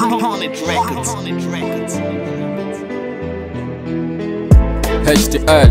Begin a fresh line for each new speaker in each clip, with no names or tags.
Haunted Records.
HTL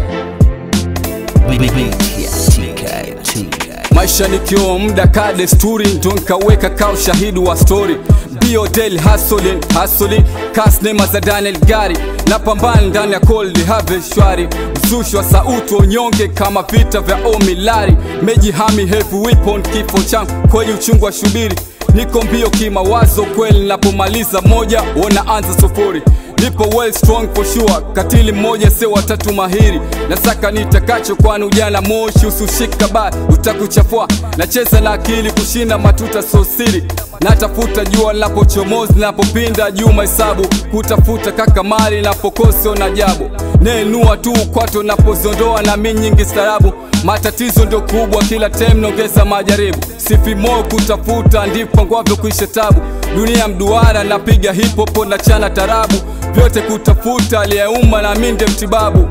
maisha nikiwa muda ka desturi, ndo nkaweka ka ushahidi wa story. Biodel hustling cast name za Daniel Gari, na pambana ndani ya cold harvest shwari. Mzushi wa sauti onyonge kama vita vya Omilari, mejihami heavy weapon kifo changu kweli uchungu wa shubiri. Niko mbio kimawazo kweli, napomaliza moja wanaanza sufuri. Nipo well strong for sure, katili mmoja se watatu mahiri. Nasaka nitakacho kwani ujana moshi usushika ba utakuchafua. Nacheza na akili kushinda matuta so siri. Natafuta jua napochomozi napopinda juu mahesabu. Kutafuta kaka mali napokosio na jabo. Nenua tu kwato napozondoa na mimi nyingi starabu. Matatizo ndio kubwa kila time nongeza majaribu. Sifi moyo kutafuta ndipo ngwavyo kuisha tabu. Dunia mduara napiga hip hop na chana tarabu. Vyote kutafuta aliyeumma na minde mtibabu.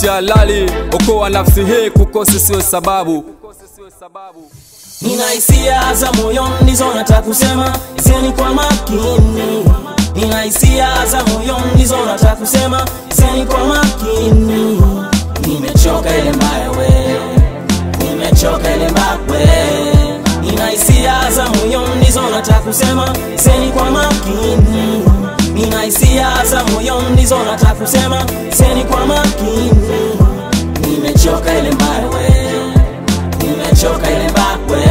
Jalali okoa nafsi hii kukosa siwe sababu.
Nina hisia za moyoni ndizo nataka kusema, isieni kwa makini. Nina hisia za moyoni ndizo nataka kusema, isieni kwa makini. Nimechoka ile mbaya we, nimechoka ile mbaya we. Nina hisia za moyoni ndizo nataka kusema, isieni kwa makini. Nina hisia za moyoni ndizo nataka kusema, isieni kwa makini. Nimechoka ile mbaya we, nimechoka ile mbaya we.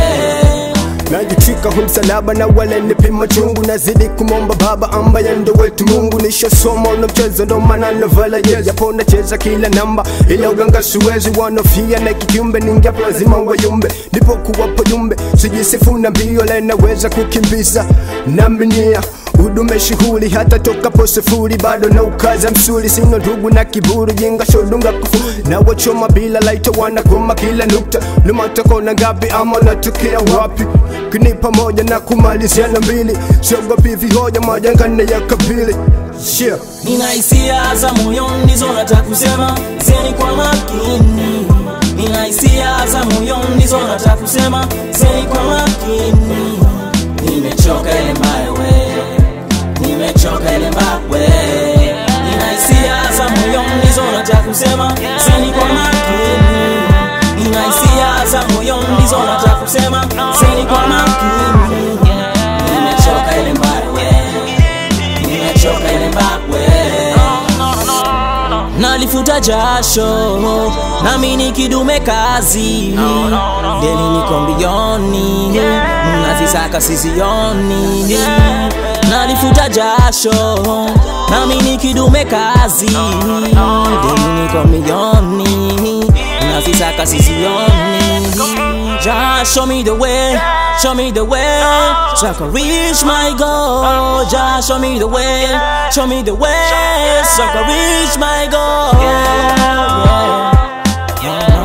Najitika humsalaba na wale nipe machungu. Nazidi kumomba baba ambaye ndo wetu Mungu. Nishasoma na mchezo ndo maana navala ye. Japo nacheza kila namba ila uganga siwezi. Wanofia na kikiumbe ningepo lazima wayumbe. Ndipo kuwapo jumbe sijisifu na mbio le naweza kukimbiza naminia. Udume shughuli hata toka po sifuri. Bado na ukaza msuli sino ndugu na kiburi. Jinga shodunga kufu na wachoma bila laito wanagoma kila nukta. Numata kona ngapi ama natukia wapi. Kinipa moja na kumalizia na mbili. Siogopi vihoja majangane ya kabili. Yeah.
Nina hisia za moyoni ndizo nataka kusema, isieni kwa makini. Nina hisia za moyoni ndizo nataka kusema, isieni kwa makini. Nimechoka ile mbaya we, nimechoka ile mbaya we. Nina hisia za moyoni ndizo nataka kusema, isieni kwa makini. Nina hisia za moyoni ndizo nataka kusema, isieni kwa makini. Nimechoka ile mbaya we, nimechoka ile mbaya we. Nalifuta jasho nami nikidume kazi. Deni niko mbioni, nazisaka sizioni. Nalifuta jasho nami nikidume kazi. Deni niko mbioni, nazisaka sizioni. Just show me the way, show me the way, so I can reach my goal. Just show me the way, show me the way, so I can reach my goal. Yeah.